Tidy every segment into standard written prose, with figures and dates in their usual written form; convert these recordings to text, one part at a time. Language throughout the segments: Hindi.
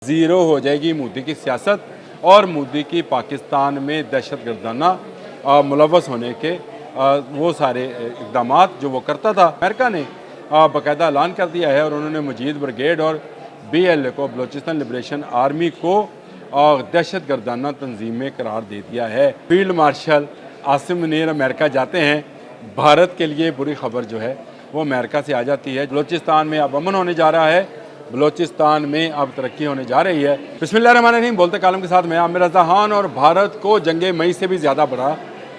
ज़ीरो हो जाएगी मोदी की सियासत और मोदी की पाकिस्तान में दहशतगर्दाना मुलव्वस होने के वो सारे इक़दामात जो वो करता था। अमेरिका ने बाकायदा ऐलान कर दिया है और उन्होंने मुजीद ब्रिगेड और BLA को, बलूचिस्तान लिबरेशन आर्मी को दहशतगर्दाना तंजीम में करार दे दिया है। Field marshal Asim Munir America जाते हैं। भारत के लिए बुरी खबर जो है वो अमेरिका से आ जाती है। बलूचिस्तान में अब अमन होने जा रहा है, बलूचिस्तान में अब तरक्की होने जा रही है। बिस्मिल्लाहिर्रहमानिर्रहीम। बोलते कालम के साथ मैं आमिर रज़ा खान। और भारत को जंगे मई से भी ज़्यादा बड़ा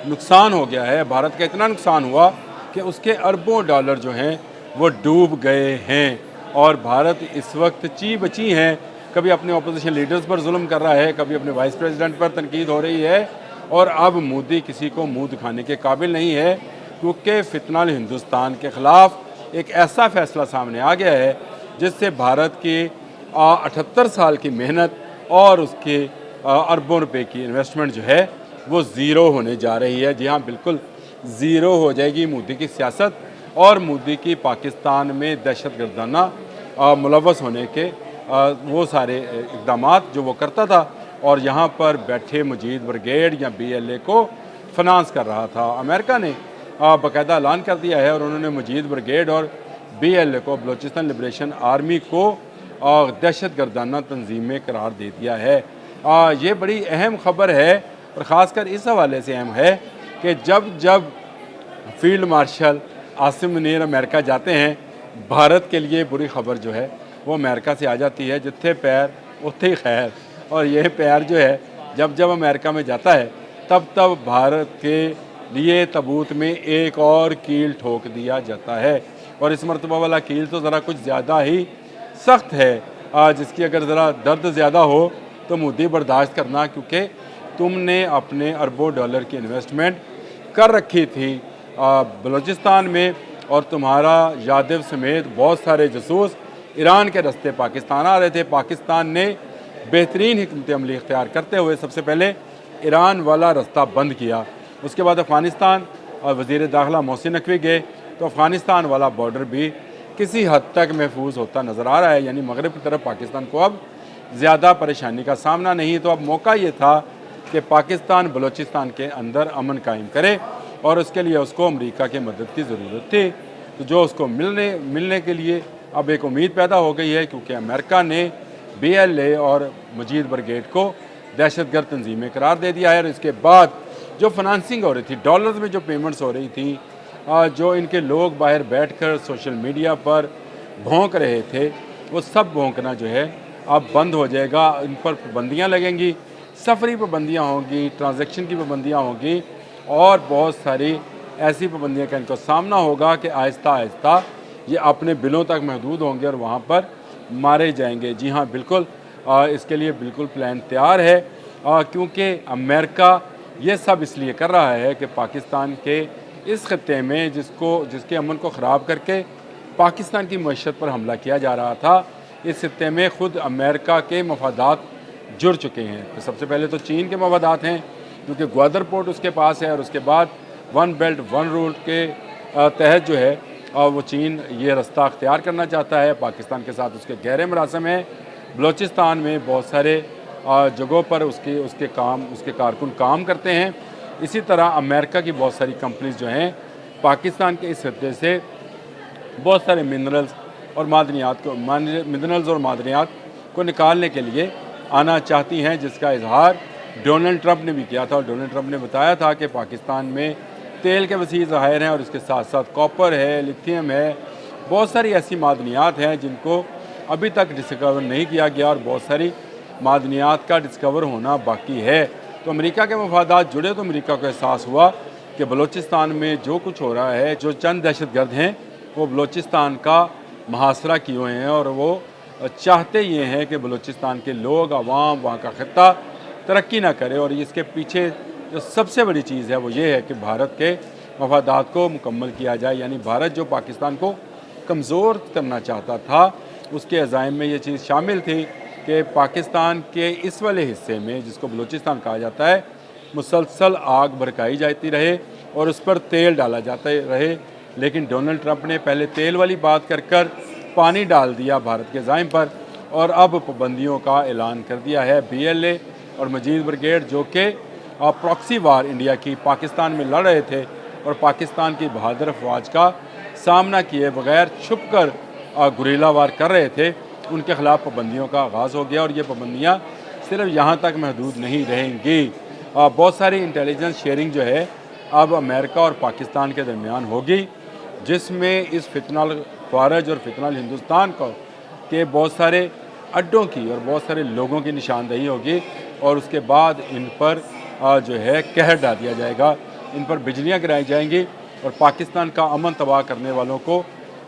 नुकसान हो गया है। भारत का इतना नुकसान हुआ कि उसके अरबों डॉलर जो हैं वो डूब गए हैं और भारत इस वक्त ची बची हैं। कभी अपने अपोजिशन लीडर्स पर जुल्म कर रहा है, कभी अपने वाइस प्रेसिडेंट पर तनकीद हो रही है और अब मोदी किसी को मुंह दिखाने के काबिल नहीं है, क्योंकि फितनल हिंदुस्तान के ख़िलाफ़ एक ऐसा फ़ैसला सामने आ गया है जिससे भारत की 78 साल की मेहनत और उसके अरबों रुपए की इन्वेस्टमेंट जो है वो ज़ीरो होने जा रही है। जी हाँ, बिल्कुल ज़ीरो हो जाएगी मोदी की सियासत और मोदी की पाकिस्तान में दहशतगर्दाना मुलव्वस होने के वो सारे इक़दामात जो वो करता था और यहाँ पर बैठे मुजीद ब्रिगेड या BLA को फाइनेंस कर रहा था। अमेरिका ने बाकायदा ऐलान कर दिया है और उन्होंने मुजीद ब्रिगेड और BLA को, बलूचिस्तान लिबरेशन आर्मी को दहशतगर्दाना तंजीम में करार दे दिया है। ये बड़ी अहम ख़बर है और ख़ासकर इस हवाले से अहम है कि जब field marshal Asim Munir America जाते हैं, भारत के लिए बुरी खबर जो है वो अमेरिका से आ जाती है। जिथे पैर उत्थे ही खैर। और ये पैर जो है जब अमेरिका में जाता है तब भारत के लिए तबूत में एक और कील ठोक दिया जाता है और इस मरतबा वाला कील तो ज़रा कुछ ज़्यादा ही सख्त है, जिसकी अगर ज़रा दर्द ज़्यादा हो तो मोदी बर्दाश्त करना, क्योंकि तुमने अपने अरबों डॉलर की इन्वेस्टमेंट कर रखी थी बलूचिस्तान में और तुम्हारा यादव समेत बहुत सारे जासूस ईरान के रास्ते पाकिस्तान आ रहे थे। पाकिस्तान ने बेहतरीन हिकमत अमली इख्तियार करते हुए सबसे पहले ईरान वाला रास्ता बंद किया, उसके बाद अफ़गानिस्तान और वज़ीर दाखिला मोहसिन नकवी गए तो अफ़गानिस्तान वाला बॉर्डर भी किसी हद तक महफूज होता नज़र आ रहा है। यानी मगरब की तरफ पाकिस्तान को अब ज़्यादा परेशानी का सामना नहीं। तो अब मौका ये था कि पाकिस्तान बलूचिस्तान के अंदर अमन कायम करे और उसके लिए उसको अमेरिका की मदद की ज़रूरत थी, तो जो उसको मिलने के लिए अब एक उम्मीद पैदा हो गई है, क्योंकि अमेरिका ने BLA और मुजीद ब्रिगेड को दहशतगर्द तंजीम में करार दे दिया है। और इसके बाद जो फाइनेंसिंग हो रही थी, डॉलर्स में जो पेमेंट्स हो रही थी, जो इनके लोग बाहर बैठकर सोशल मीडिया पर भौंक रहे थे, वो सब भौंकना जो है अब बंद हो जाएगा। इन पर पाबंदियाँ लगेंगी, सफरी पाबंदियाँ होंगी, ट्रांजैक्शन की पाबंदियाँ होंगी और बहुत सारी ऐसी पाबंदियों का इनको सामना होगा कि आहिस्ता आहिस्ता ये अपने बिलों तक महदूद होंगे और वहाँ पर मारे जाएंगे। जी हाँ, बिल्कुल इसके लिए बिल्कुल प्लान तैयार है, क्योंकि अमेरिका ये सब इसलिए कर रहा है कि पाकिस्तान के इस खत्ते में जिसके अमन को ख़राब करके पाकिस्तान की मईशत पर हमला किया जा रहा था, इस खत्ते में ख़ुद अमेरिका के मफादात जुड़ चुके हैं। तो सबसे पहले तो चीन के मफादात हैं, क्योंकि ग्वादर पोर्ट उसके पास है और उसके बाद वन बेल्ट वन रोड के तहत जो है वो चीन ये रास्ता अख्तियार करना चाहता है। पाकिस्तान के साथ उसके गहरे मरासम हैं। बलूचिस्तान में बहुत सारे जगहों पर उसके कारकुन काम करते हैं। इसी तरह अमेरिका की बहुत सारी कंपनीज जो हैं पाकिस्तान के इस खत्ते से बहुत सारे मिनरल्स और मादनियात को निकालने के लिए आना चाहती हैं, जिसका इजहार डोनाल्ड ट्रंप ने भी किया था। और डोनाल्ड ट्रंप ने बताया था कि पाकिस्तान में तेल के वसीअ ज़खायर हैं और इसके साथ साथ कॉपर है, लिथियम है, बहुत सारी ऐसी मादनियात हैं जिनको अभी तक डिस्कवर नहीं किया गया और बहुत सारी मादनियात का डिस्कवर होना बाकी है। तो अमेरिका के मफादात जुड़े तो अमेरिका को एहसास हुआ कि बलूचिस्तान में जो कुछ हो रहा है, जो चंद दहशतगर्द हैं वो बलूचिस्तान का मुहासरा किए हुए हैं और वो चाहते ये हैं कि बलूचिस्तान के लोग, आवाम, वहाँ का खित्ता तरक्की ना करे। और इसके पीछे जो सबसे बड़ी चीज़ है वो ये है कि भारत के मफादात को मुकम्मल किया जाए। यानी भारत जो पाकिस्तान को कमज़ोर करना चाहता था, उसके अज़ाइम में ये चीज़ शामिल थी कि पाकिस्तान के इस वाले हिस्से में, जिसको बलूचिस्तान कहा जाता है, मुसलसल आग भड़काई जाती रहे और उस पर तेल डाला जाता रहे। लेकिन डोनाल्ड ट्रंप ने पहले तेल वाली बात कर पानी डाल दिया भारत के अज़ाइम पर और अब पाबंदियों का ऐलान कर दिया है। BLA और मजीद ब्रिगेड जो कि प्रॉक्सी वार इंडिया की पाकिस्तान में लड़ रहे थे और पाकिस्तान की बहादुर अफवाज का सामना किए बगैर छुप कर गुरीला वार कर रहे थे, उनके ख़िलाफ़ पाबंदियों का आगाज़ हो गया और ये पाबंदियाँ सिर्फ यहाँ तक महदूद नहीं रहेंगी। बहुत सारी इंटेलिजेंस शेयरिंग जो है अब अमेरिका और पाकिस्तान के दरमियान होगी, जिसमें इस फितनल ख्वारिज और फितनल हिंदुस्तान को के बहुत सारे अड्डों की और बहुत सारे लोगों की निशानदेही होगी और उसके बाद इन पर जो है कहर डाल दिया जाएगा, इन पर बिजलियाँ गिराई जाएंगी और पाकिस्तान का अमन तबाह करने वालों को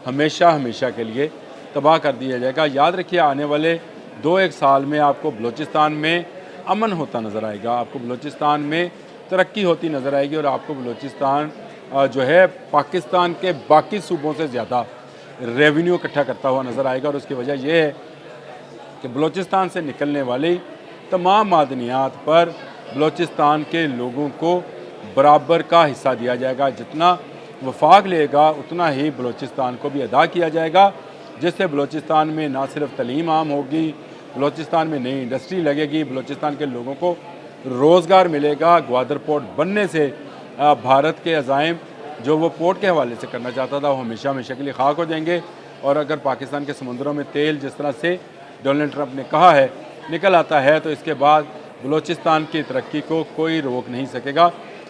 हमेशा हमेशा के लिए तबाह कर दिया जाएगा। याद रखिए, आने वाले 2-1 साल में आपको बलूचिस्तान में अमन होता नज़र आएगा, आपको बलूचिस्तान में तरक्की होती नज़र आएगी और आपको बलूचिस्तान जो है पाकिस्तान के बाकी सूबों से ज़्यादा रेवेन्यू इकट्ठा करता हुआ नज़र आएगा। और उसकी वजह यह है कि बलूचिस्तान से निकलने वाली तमाम मादनियात पर बलूचिस्तान के लोगों को बराबर का हिस्सा दिया जाएगा। जितना वफाक लेगा उतना ही बलूचिस्तान को भी अदा किया जाएगा, जिससे बलूचिस्तान में ना सिर्फ तलीम आम होगी, बलूचिस्तान में नई इंडस्ट्री लगेगी, बलूचिस्तान के लोगों को रोज़गार मिलेगा। ग्वादर पोर्ट बनने से भारत के अज़ाइम जो वो पोर्ट के हवाले से करना चाहता था वो हमेशा हमेशा के लिए खाक हो जाएंगे। और अगर पाकिस्तान के समुद्रों में तेल जिस तरह से डोनाल्ड ट्रंप ने कहा है निकल आता है, तो इसके बाद बलूचिस्तान की तरक्की को कोई रोक नहीं सकेगा।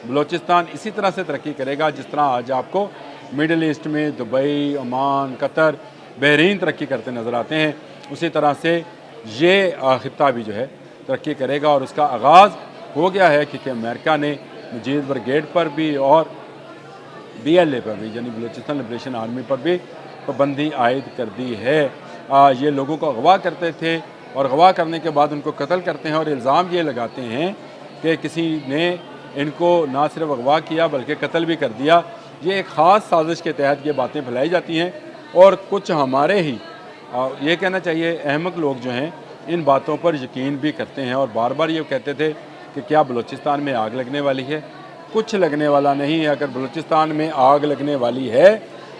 बलूचिस्तान इसी तरह से तरक्की करेगा जिस तरह आज आपको मिडल ईस्ट में दुबई, ओमान, कतर, बहरीन तरक्की करते नज़र आते हैं, उसी तरह से ये खित्ता भी जो है तरक्की करेगा। और उसका आगाज़ हो गया है क्योंकि अमेरिका ने मजीद ब्रिगेड पर भी और BLA पर भी यानी बलूचिस्तान लिबरेशन आर्मी पर भी पाबंदी आयद कर दी है। ये लोगों को अगवा करते थे और अगवा करने के बाद उनको कत्ल करते हैं और इल्ज़ाम ये लगाते हैं कि किसी ने इनको ना सिर्फ अगवा किया बल्कि कत्ल भी कर दिया। ये एक ख़ास साजिश के तहत ये बातें फैलाई जाती हैं और कुछ हमारे ही ये कहना चाहिए अहमक लोग जो हैं इन बातों पर यकीन भी करते हैं और बार बार ये कहते थे कि क्या बलूचिस्तान में आग लगने वाली है। कुछ लगने वाला नहीं है। अगर बलूचिस्तान में आग लगने वाली है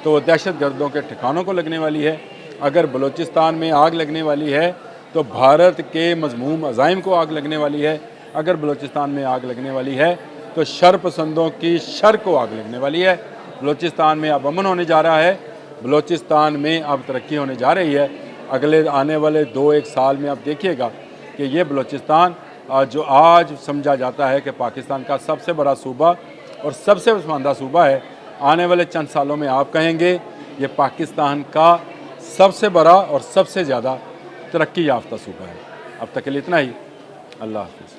तो वो दहशत गर्दों के ठिकानों को लगने वाली है। अगर बलूचिस्तान में आग लगने वाली है तो भारत के मज़मूम अज़ाइम को आग लगने वाली है। अगर बलूचिस्तान में आग लगने वाली है तो शर पसंदों की शर को आग लगने वाली है। बलूचिस्तान में अब अमन होने जा रहा है, बलूचिस्तान में अब तरक्की होने जा रही है। अगले आने वाले 2-1 साल में आप देखिएगा कि ये बलूचिस्तान जो आज समझा जाता है कि पाकिस्तान का सबसे बड़ा सूबा और सबसे पसमानदा सूबा है, आने वाले चंद सालों में आप कहेंगे ये पाकिस्तान का सबसे बड़ा और सबसे ज़्यादा तरक्की याफ्ता सूबा है। अब तक के लिए इतना ही। अल्लाह हाफ़िज़।